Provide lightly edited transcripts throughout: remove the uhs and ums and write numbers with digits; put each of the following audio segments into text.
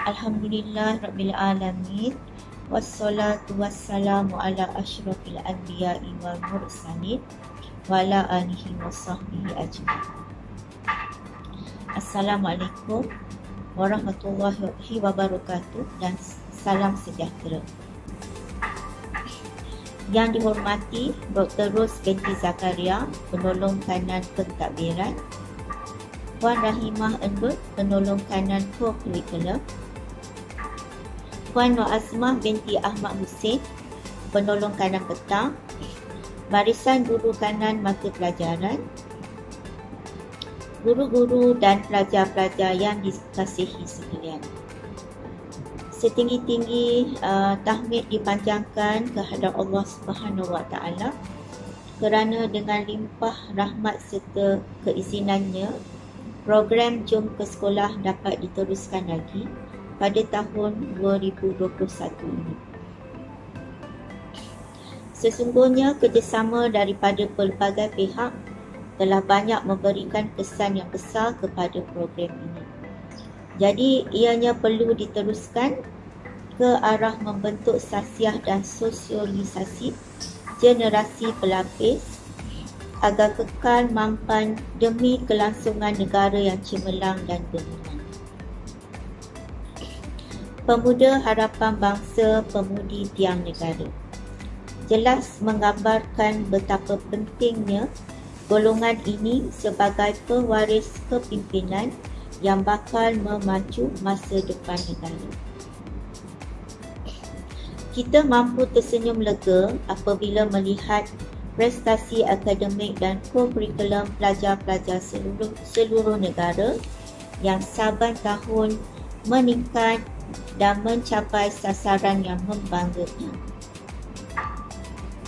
Alhamdulillah Rabbil Alamin. Wassalatu wassalamu ala ashrafil anbiya'i wal mursalin wa ala alihi wa sahbihi ajma'in. Assalamualaikum warahmatullahi wabarakatuh dan salam sejahtera. Yang dihormati Dr. Ros binti Zakaria, penolong kanan pentadbiran, Puan Rahimah Endut, penolong kanan co-curriculum, Puan Nur Azmah binti Ahmad Hussein, penolong kanan petang, barisan guru kanan mata pelajaran, guru-guru dan pelajar-pelajar yang dikasihi sekalian. Setinggi-tinggi tahmid dipanjangkan kehadap Allah Subhanahu Wa Taala kerana dengan limpah rahmat serta keizinannya, program Jom ke Sekolah dapat diteruskan lagi pada tahun 2021 ini. Sesungguhnya kerjasama daripada pelbagai pihak telah banyak memberikan kesan yang besar kepada program ini. Jadi ianya perlu diteruskan ke arah membentuk sasiah dan sosialisasi generasi pelapis agar kekal mampan demi kelangsungan negara yang cemerlang dan gemilang. Pemuda harapan bangsa, pemudi tiang negara. Jelas menggambarkan betapa pentingnya golongan ini sebagai pewaris kepimpinan yang bakal memacu masa depan negara. Kita mampu tersenyum lega apabila melihat prestasi akademik dan co-curriculum pelajar-pelajar seluruh negara yang saban tahun meningkat dan mencapai sasaran yang membanggakan.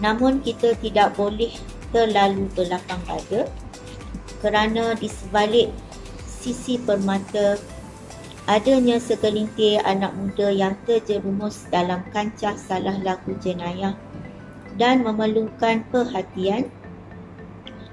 Namun kita tidak boleh terlalu berlapang dada kerana di sebalik sisi permata adanya segelintir anak muda yang terjerumus dalam kancah salah laku jenayah dan memerlukan perhatian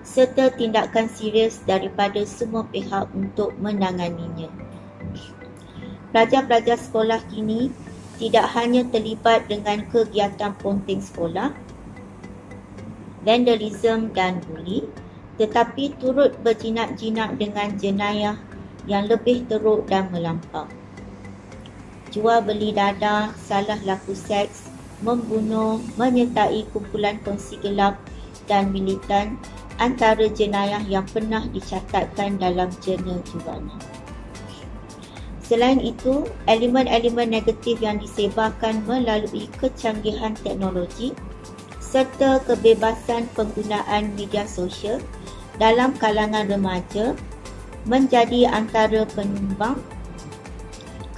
serta tindakan serius daripada semua pihak untuk menanganinya. Pelajar-pelajar sekolah kini tidak hanya terlibat dengan kegiatan ponting sekolah, vandalism dan buli, tetapi turut berjinak-jinak dengan jenayah yang lebih teruk dan melampau. Jual beli dadah, salah laku seks, membunuh, menyertai kumpulan kongsi gelap dan militan antara jenayah yang pernah dicatatkan dalam jurnal jurnalis. Selain itu, elemen-elemen negatif yang disebarkan melalui kecanggihan teknologi serta kebebasan penggunaan media sosial dalam kalangan remaja menjadi antara penyumbang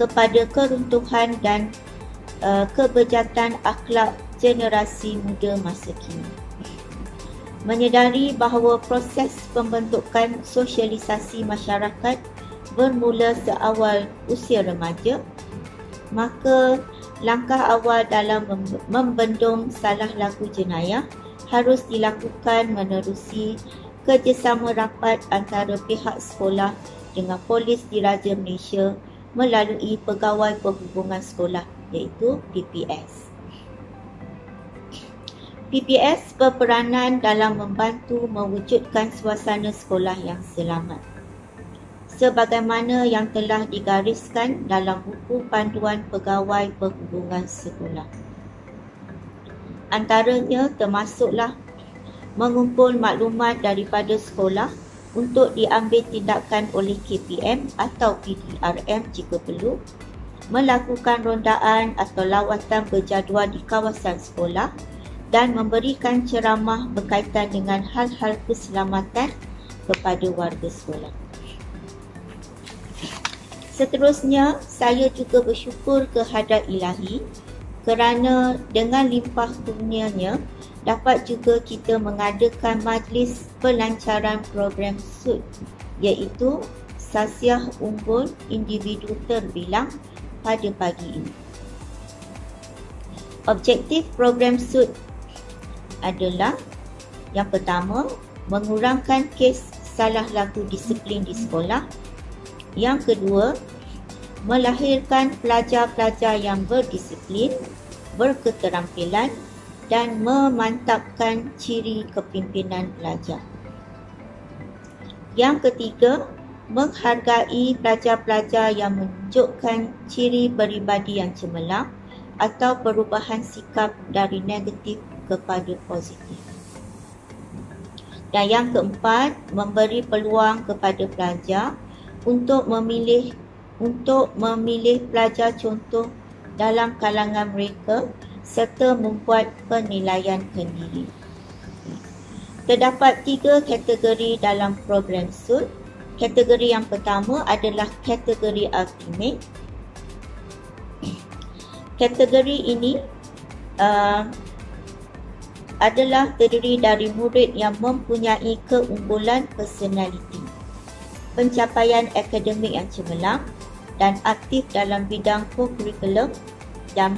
kepada keruntuhan dan kebejatan akhlak generasi muda masa kini. Menyedari bahawa proses pembentukan sosialisasi masyarakat bermula seawal usia remaja, maka langkah awal dalam membendung salah laku jenayah harus dilakukan menerusi kerjasama rapat antara pihak sekolah dengan Polis Diraja Malaysia melalui Pegawai Perhubungan Sekolah iaitu PPS. PPS berperanan dalam membantu mewujudkan suasana sekolah yang selamat, sebagaimana yang telah digariskan dalam buku panduan Pegawai Perhubungan Sekolah. Antaranya termasuklah mengumpul maklumat daripada sekolah untuk diambil tindakan oleh KPM atau PDRM jika perlu, melakukan rondaan atau lawatan berjadual di kawasan sekolah dan memberikan ceramah berkaitan dengan hal-hal keselamatan kepada warga sekolah. Seterusnya, saya juga bersyukur kehadrat Ilahi kerana dengan limpah kurnianya dapat juga kita mengadakan majlis pelancaran program SUD iaitu Sasiah Unggul Individu Terbilang pada pagi ini. Objektif program SUD adalah yang pertama, mengurangkan kes salah laku disiplin di sekolah. Yang kedua, melahirkan pelajar-pelajar yang berdisiplin, berketerampilan dan memantapkan ciri kepimpinan pelajar. Yang ketiga, menghargai pelajar-pelajar yang menunjukkan ciri peribadi yang cemerlang atau perubahan sikap dari negatif kepada positif. Dan yang keempat, memberi peluang kepada pelajar untuk memilih pelajar contoh dalam kalangan mereka serta membuat penilaian sendiri. Terdapat 3 kategori dalam program SUD. Kategori yang pertama adalah kategori ultimate. Kategori ini adalah terdiri dari murid yang mempunyai keunggulan personaliti, pencapaian akademik yang cemerlang dan aktif dalam bidang co-curriculum dan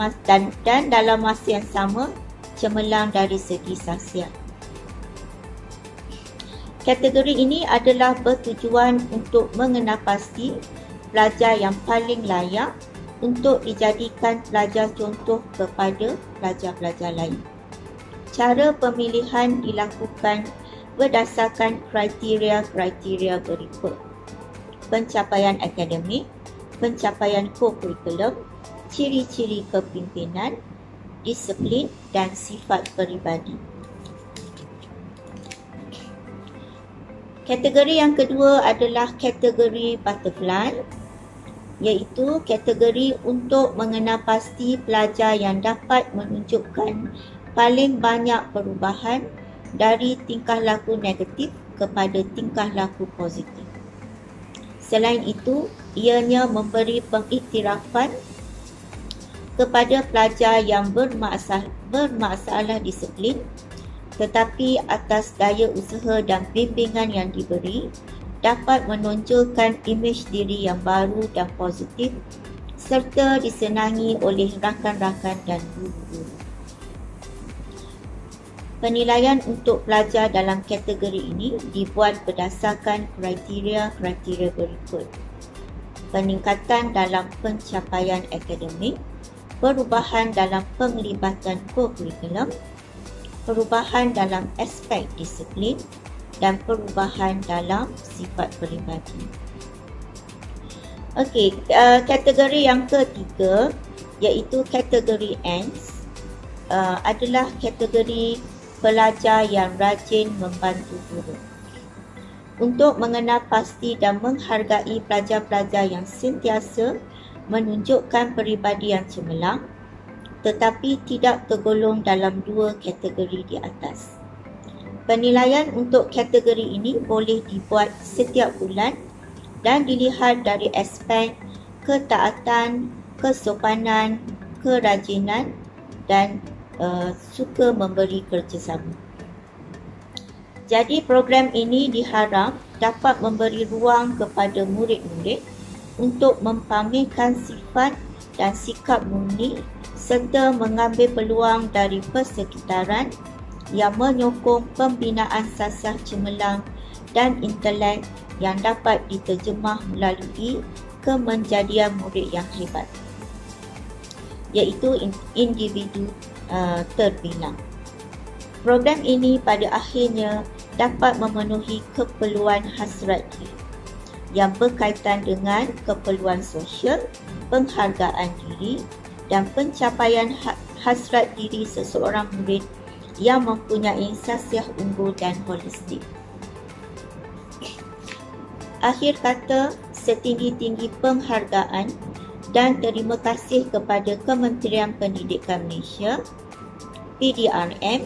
dalam masa yang sama cemerlang dari segi sosial. Kategori ini adalah bertujuan untuk mengenal pasti pelajar yang paling layak untuk dijadikan pelajar contoh kepada pelajar-pelajar lain. Cara pemilihan dilakukan berdasarkan kriteria-kriteria berikut: pencapaian akademik, pencapaian co-curriculum, ciri-ciri kepimpinan, disiplin dan sifat peribadi. Kategori yang kedua adalah kategori butterfly, iaitu kategori untuk mengenal pasti pelajar yang dapat menunjukkan paling banyak perubahan dari tingkah laku negatif kepada tingkah laku positif. Selain itu, ianya memberi pengiktirafan kepada pelajar yang bermasalah disiplin, tetapi atas daya usaha dan bimbingan yang diberi, dapat menonjolkan imej diri yang baru dan positif serta disenangi oleh rakan-rakan dan guru-guru. Penilaian untuk pelajar dalam kategori ini dibuat berdasarkan kriteria-kriteria berikut: peningkatan dalam pencapaian akademik, perubahan dalam penglibatan co-curriculum, perubahan dalam aspek disiplin dan perubahan dalam sifat peribadi. Okey, kategori yang ketiga iaitu kategori ANDS adalah kategori pelajar yang rajin membantu guru. Untuk mengenal pasti dan menghargai pelajar-pelajar yang sentiasa menunjukkan peribadi yang cemerlang tetapi tidak tergolong dalam 2 kategori di atas. Penilaian untuk kategori ini boleh dibuat setiap bulan dan dilihat dari aspek ketaatan, kesopanan, kerajinan dan suka memberi kerjasama. Jadi program ini diharap dapat memberi ruang kepada murid-murid untuk mempamerkan sifat dan sikap murni serta mengambil peluang dari persekitaran yang menyokong pembinaan sasah cemerlang dan intelek yang dapat diterjemah melalui kemenjadian murid yang hebat, iaitu individu terbilang. Program ini pada akhirnya dapat memenuhi keperluan hasrat diri yang berkaitan dengan keperluan sosial, penghargaan diri dan pencapaian hasrat diri seseorang murid yang mempunyai sasiah unggul dan holistik. Akhir kata, setinggi-tinggi penghargaan dan terima kasih kepada Kementerian Pendidikan Malaysia, PDRM,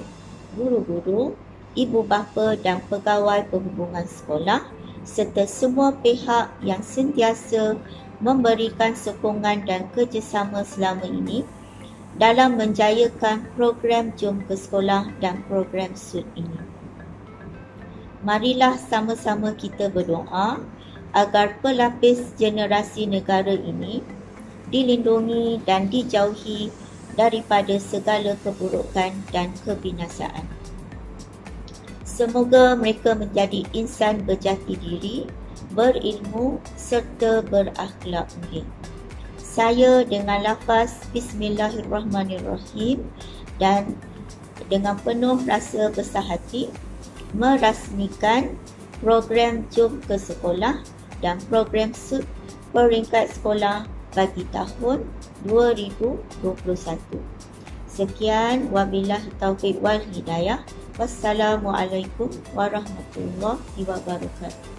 guru-guru, ibu bapa dan pegawai perhubungan sekolah serta semua pihak yang sentiasa memberikan sokongan dan kerjasama selama ini dalam menjayakan program Jom ke Sekolah dan program SUD ini. Marilah sama-sama kita berdoa agar pelapis generasi negara ini dilindungi dan dijauhi daripada segala keburukan dan kebinasaan. Semoga mereka menjadi insan berjati diri, berilmu serta berakhlak mulia. Saya dengan lafaz Bismillahirrahmanirrahim dan dengan penuh rasa besar hati merasmikan program Jom ke Sekolah dan program SUT peringkat sekolah bagi tahun 2021. Sekian, wabillahi taufiq wal hidayah. Wassalamualaikum warahmatullahi wabarakatuh.